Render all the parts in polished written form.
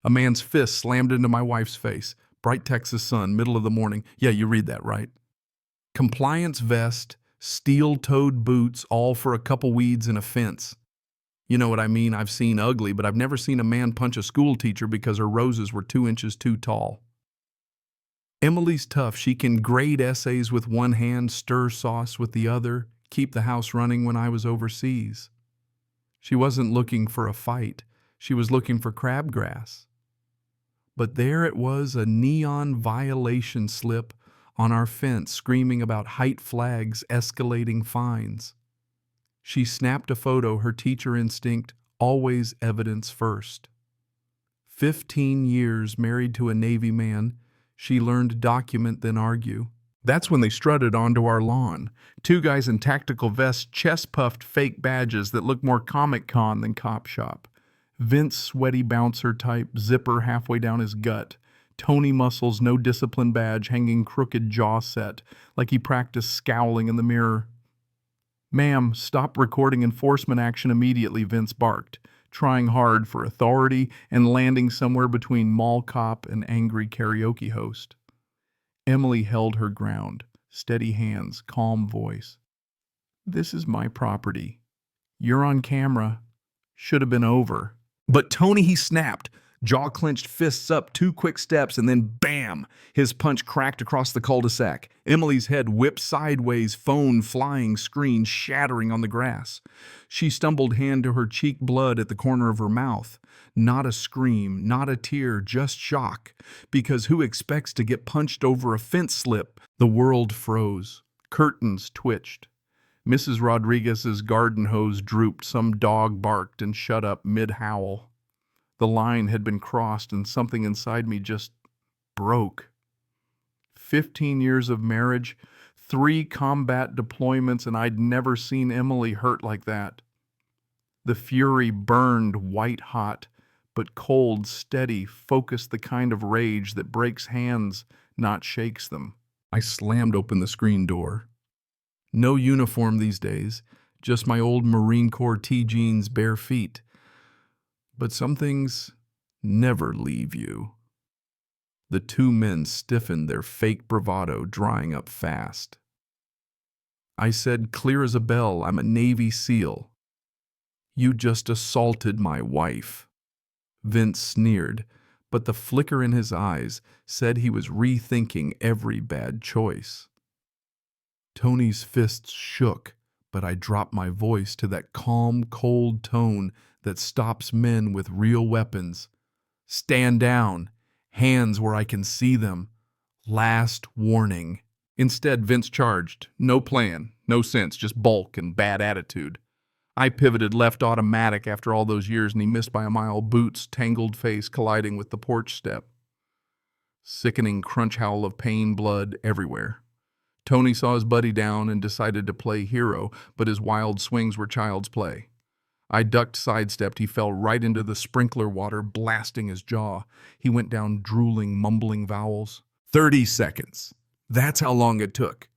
A man's fist slammed into my wife's face. Bright Texas sun, middle of the morning. Yeah, you read that, right? Compliance vest, steel-toed boots, all for a couple weeds and a fence. You know what I mean? I've seen ugly, but I've never seen a man punch a school teacher because her roses were 2 inches too tall. Emily's tough. She can grade essays with one hand, stir sauce with the other, keep the house running when I was overseas. She wasn't looking for a fight. She was looking for crabgrass. But there it was, a neon violation slip on our fence screaming about height flags, escalating fines. She snapped a photo, her teacher instinct, always evidence first. 15 years married to a Navy man, she learned document then argue. That's when they strutted onto our lawn. 2 guys in tactical vests, chest-puffed fake badges that looked more Comic-Con than cop shop. Vince, sweaty bouncer type, zipper halfway down his gut. Tony Muscles, no discipline badge, hanging crooked jaw set, like he practiced scowling in the mirror. "Ma'am, stop recording enforcement action immediately," Vince barked, trying hard for authority and landing somewhere between mall cop and angry karaoke host. Emily held her ground, steady hands, calm voice. "This is my property. You're on camera. Should have been over." But Tony, he snapped, jaw-clenched, fists up, 2 quick steps, and then bam! His punch cracked across the cul-de-sac. Emily's head whipped sideways, phone flying, screen shattering on the grass. She stumbled, hand to her cheek, blood at the corner of her mouth. Not a scream, not a tear, just shock. Because who expects to get punched over a fence slip? The world froze. Curtains twitched. Mrs. Rodriguez's garden hose drooped, some dog barked and shut up mid-howl. The line had been crossed and something inside me just broke. 15 years of marriage, 3 combat deployments, and I'd never seen Emily hurt like that. The fury burned white hot, but cold, steady, focused, the kind of rage that breaks hands, not shakes them. I slammed open the screen door. No uniform these days, just my old Marine Corps T-jeans, bare feet. But some things never leave you. The 2 men stiffened, their fake bravado drying up fast. I said, clear as a bell, "I'm a Navy SEAL." "You just assaulted my wife." Vince sneered, but the flicker in his eyes said he was rethinking every bad choice. Tony's fists shook, but I dropped my voice to that calm, cold tone that stops men with real weapons. "Stand down. Hands where I can see them. Last warning." Instead, Vince charged. No plan, no sense, just bulk and bad attitude. I pivoted left automatic after all those years, and he missed by a mile, boots, tangled face colliding with the porch step. Sickening crunch howl of pain, blood everywhere. Tony saw his buddy down and decided to play hero, but his wild swings were child's play. I ducked, sidestepped. He fell right into the sprinkler water, blasting his jaw. He went down drooling, mumbling vowels. 30 seconds. That's how long it took.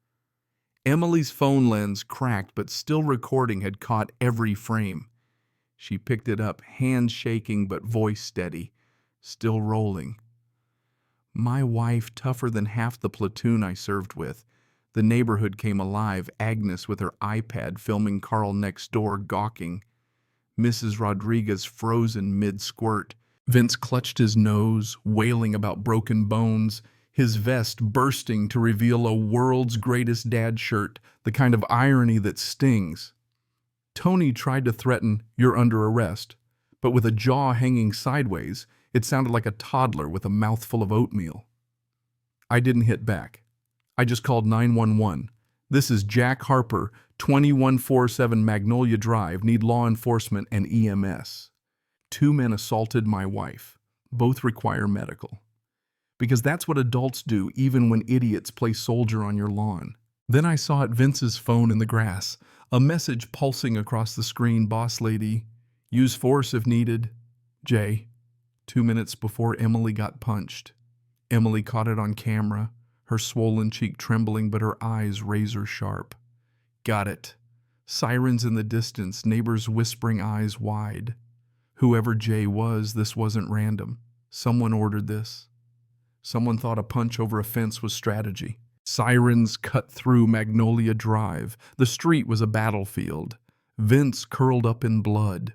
Emily's phone lens, cracked but still recording, had caught every frame. She picked it up, hands shaking but voice steady, still rolling. My wife, tougher than half the platoon I served with. The neighborhood came alive, Agnes with her iPad filming Carl next door, gawking. Mrs. Rodriguez frozen mid-squirt. Vince clutched his nose, wailing about broken bones, his vest bursting to reveal a world's greatest dad shirt, the kind of irony that stings. Tony tried to threaten, "You're under arrest," but with a jaw hanging sideways, it sounded like a toddler with a mouthful of oatmeal. I didn't hit back. I just called 911. "This is Jack Harper, 2147 Magnolia Drive, need law enforcement and EMS. 2 men assaulted my wife. Both require medical." Because that's what adults do even when idiots play soldier on your lawn. Then I saw at Vince's phone in the grass, a message pulsing across the screen, "Boss lady, use force if needed. Jay." 2 minutes before Emily got punched. Emily caught it on camera, her swollen cheek trembling but her eyes razor sharp. Got it. Sirens in the distance, neighbors whispering, eyes wide. Whoever Jay was, this wasn't random. Someone ordered this. Someone thought a punch over a fence was strategy. Sirens cut through Magnolia Drive. The street was a battlefield. Vince curled up in blood.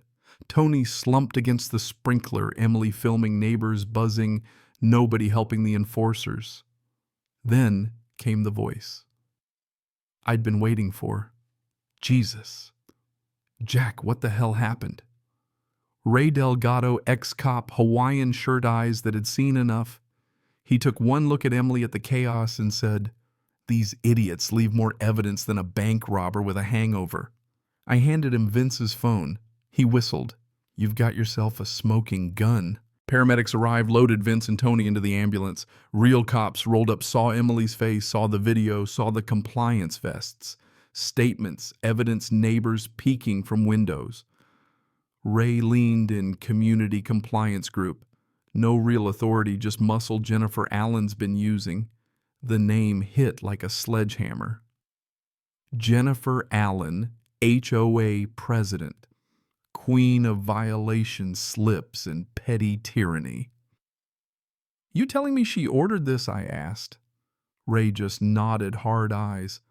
Tony slumped against the sprinkler, Emily filming, neighbors buzzing, nobody helping the enforcers. Then came the voice I'd been waiting for. Jesus. Jack, what the hell happened? Ray Delgado, ex-cop, Hawaiian shirt eyes that had seen enough. He took one look at Emily at the chaos and said, "These idiots leave more evidence than a bank robber with a hangover." I handed him Vince's phone. He whistled. "You've got yourself a smoking gun." Paramedics arrived, loaded Vince and Tony into the ambulance. Real cops rolled up, saw Emily's face, saw the video, saw the compliance vests, statements, evidence, neighbors peeking from windows. Ray leaned in, community compliance group. No real authority, just muscle Jennifer Allen's been using. The name hit like a sledgehammer. Jennifer Allen, HOA president. Queen of violations, slips, and petty tyranny. "You telling me she ordered this?" I asked. Ray just nodded, hard eyes.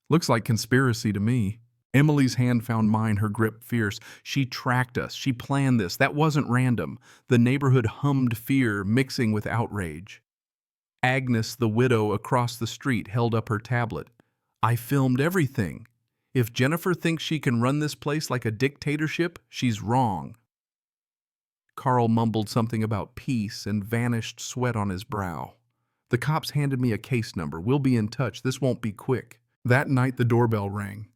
"Looks like conspiracy to me." Emily's hand found mine, her grip fierce. "She tracked us. She planned this. That wasn't random." The neighborhood hummed fear, mixing with outrage. Agnes, the widow across the street, held up her tablet. "I filmed everything. If Jennifer thinks she can run this place like a dictatorship, she's wrong." Carl mumbled something about peace and vanished, sweat on his brow. The cops handed me a case number. "We'll be in touch. This won't be quick." That night the doorbell rang.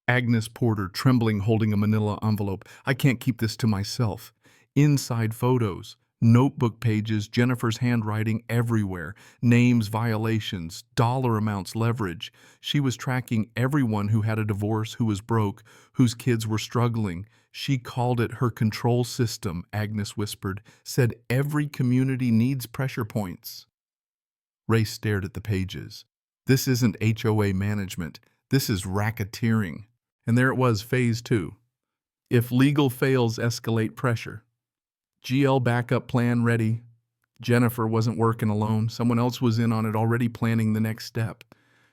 Agnes Porter, trembling, holding a manila envelope. "I can't keep this to myself." Inside photos, notebook pages, Jennifer's handwriting everywhere, names, violations, dollar amounts, leverage. She was tracking everyone who had a divorce, who was broke, whose kids were struggling. She called it her control system, Agnes whispered, said every community needs pressure points. Ray stared at the pages. This isn't HOA management. This is racketeering. And there it was, phase 2. If legal fails, escalate pressure. GL backup plan ready. Jennifer wasn't working alone. Someone else was in on it, already planning the next step.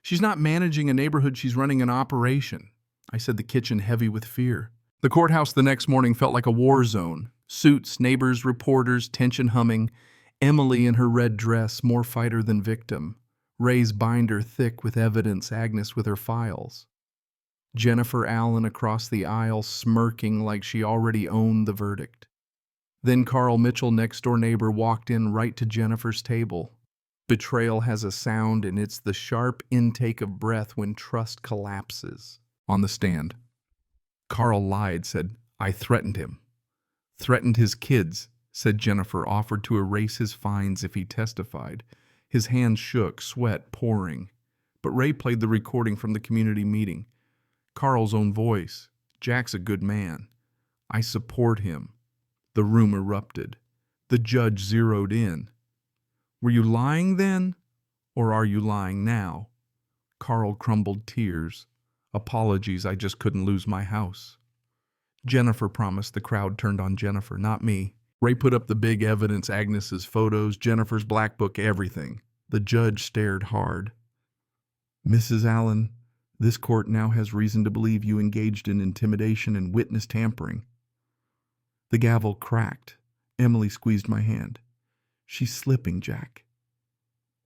"She's not managing a neighborhood, she's running an operation." I said, the kitchen heavy with fear. The courthouse the next morning felt like a war zone. Suits, neighbors, reporters, tension humming. Emily in her red dress, more fighter than victim. Ray's binder thick with evidence, Agnes with her files. Jennifer Allen across the aisle, smirking like she already owned the verdict. Then Carl Mitchell, next-door neighbor, walked in right to Jennifer's table. Betrayal has a sound, and it's the sharp intake of breath when trust collapses. On the stand, Carl lied, said, "I threatened him." "Threatened his kids," said Jennifer, offered to erase his fines if he testified. His hands shook, sweat pouring. But Ray played the recording from the community meeting. Carl's own voice. "Jack's a good man. I support him." The room erupted. The judge zeroed in. "Were you lying then, or are you lying now?" Carl crumbled tears. "Apologies, I just couldn't lose my house." Jennifer promised. The crowd turned on Jennifer, not me. Ray put up the big evidence, Agnes's photos, Jennifer's black book, everything. The judge stared hard. "Mrs. Allen, this court now has reason to believe you engaged in intimidation and witness tampering." The gavel cracked. Emily squeezed my hand. "She's slipping, Jack.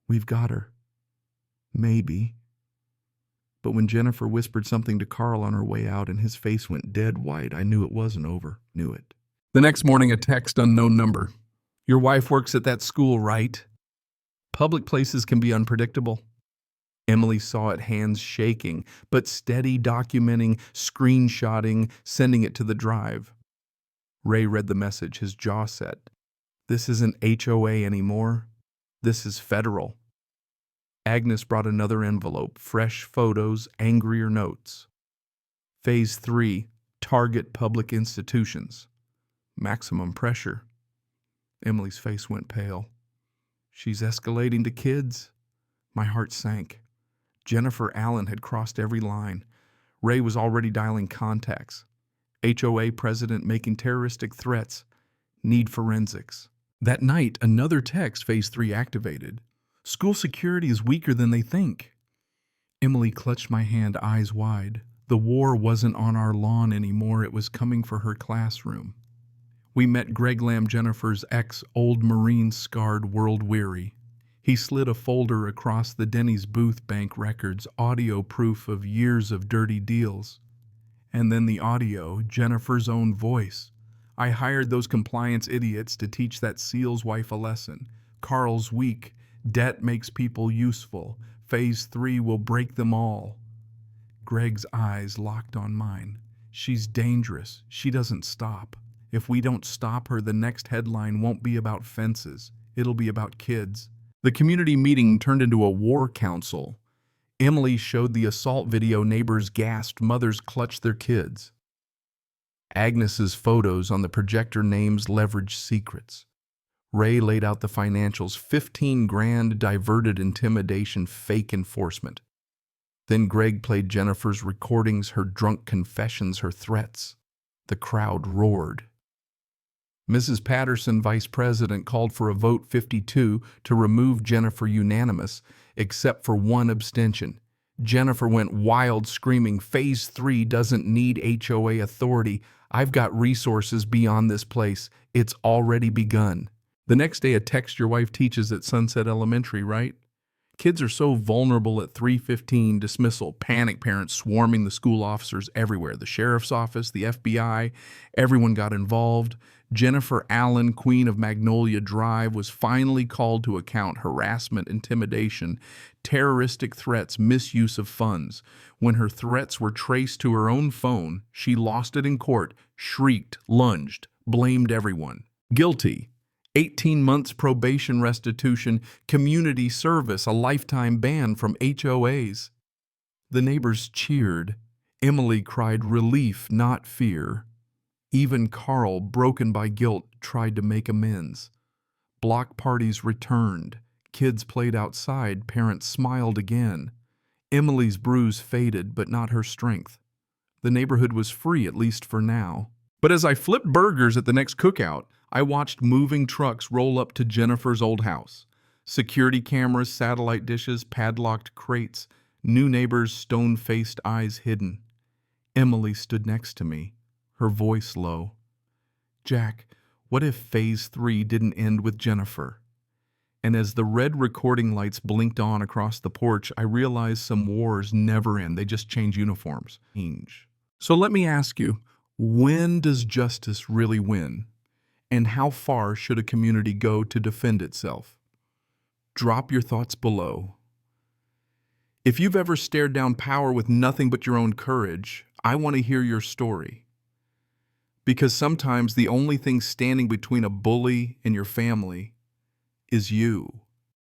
We've got her. Maybe." But when Jennifer whispered something to Carl on her way out and his face went dead white, I knew it wasn't over. Knew it. The next morning, a text, unknown number. "Your wife works at that school, right? Public places can be unpredictable." Emily saw it, hands shaking, but steady, documenting, screenshotting, sending it to the drive. Ray read the message, his jaw set. "This isn't HOA anymore. This is federal." Agnes brought another envelope, fresh photos, angrier notes. Phase 3, target public institutions. Maximum pressure. Emily's face went pale. "She's escalating to kids?" My heart sank. Jennifer Allen had crossed every line. Ray was already dialing contacts. HOA president making terroristic threats. Need forensics. That night, another text, Phase 3 activated. School security is weaker than they think. Emily clutched my hand, eyes wide. The war wasn't on our lawn anymore, it was coming for her classroom. We met Greg Lamb, Jennifer's ex, old Marine, scarred, world-weary. He slid a folder across the Denny's booth, bank records, audio proof of years of dirty deals. And then the audio, Jennifer's own voice. I hired those compliance idiots to teach that SEAL's wife a lesson. Carl's weak. Debt makes people useful. Phase 3 will break them all. Greg's eyes locked on mine. She's dangerous. She doesn't stop. If we don't stop her, the next headline won't be about fences. It'll be about kids. The community meeting turned into a war council. Emily showed the assault video, neighbors gasped, mothers clutched their kids. Agnes's photos on the projector, names, leverage, secrets. Ray laid out the financials, 15 grand, diverted intimidation, fake enforcement. Then Greg played Jennifer's recordings, her drunk confessions, her threats. The crowd roared. Mrs. Patterson, vice president, called for a vote 52 to remove Jennifer, unanimous, except for one abstention. Jennifer went wild, screaming, Phase 3 doesn't need HOA authority. I've got resources beyond this place. It's already begun. The next day, a text, your wife teaches at Sunset Elementary, right? Kids are so vulnerable at 3:15, dismissal, panic, parents swarming the school officers everywhere. The sheriff's office, the FBI, everyone got involved. Jennifer Allen, queen of Magnolia Drive, was finally called to account. Harassment, intimidation, terroristic threats, misuse of funds. When her threats were traced to her own phone, she lost it in court, shrieked, lunged, blamed everyone. Guilty. 18 months probation, restitution, community service, a lifetime ban from HOAs. The neighbors cheered. Emily cried relief, not fear. Even Carl, broken by guilt, tried to make amends. Block parties returned. Kids played outside. Parents smiled again. Emily's bruise faded, but not her strength. The neighborhood was free, at least for now. But as I flipped burgers at the next cookout, I watched moving trucks roll up to Jennifer's old house. Security cameras, satellite dishes, padlocked crates, new neighbors, stone-faced eyes hidden. Emily stood next to me, her voice low. Jack, what if Phase 3 didn't end with Jennifer? And as the red recording lights blinked on across the porch, I realized some wars never end. They just change uniforms. So let me ask you, when does justice really win? And how far should a community go to defend itself? Drop your thoughts below. If you've ever stared down power with nothing but your own courage, I want to hear your story. Because sometimes the only thing standing between a bully and your family is you.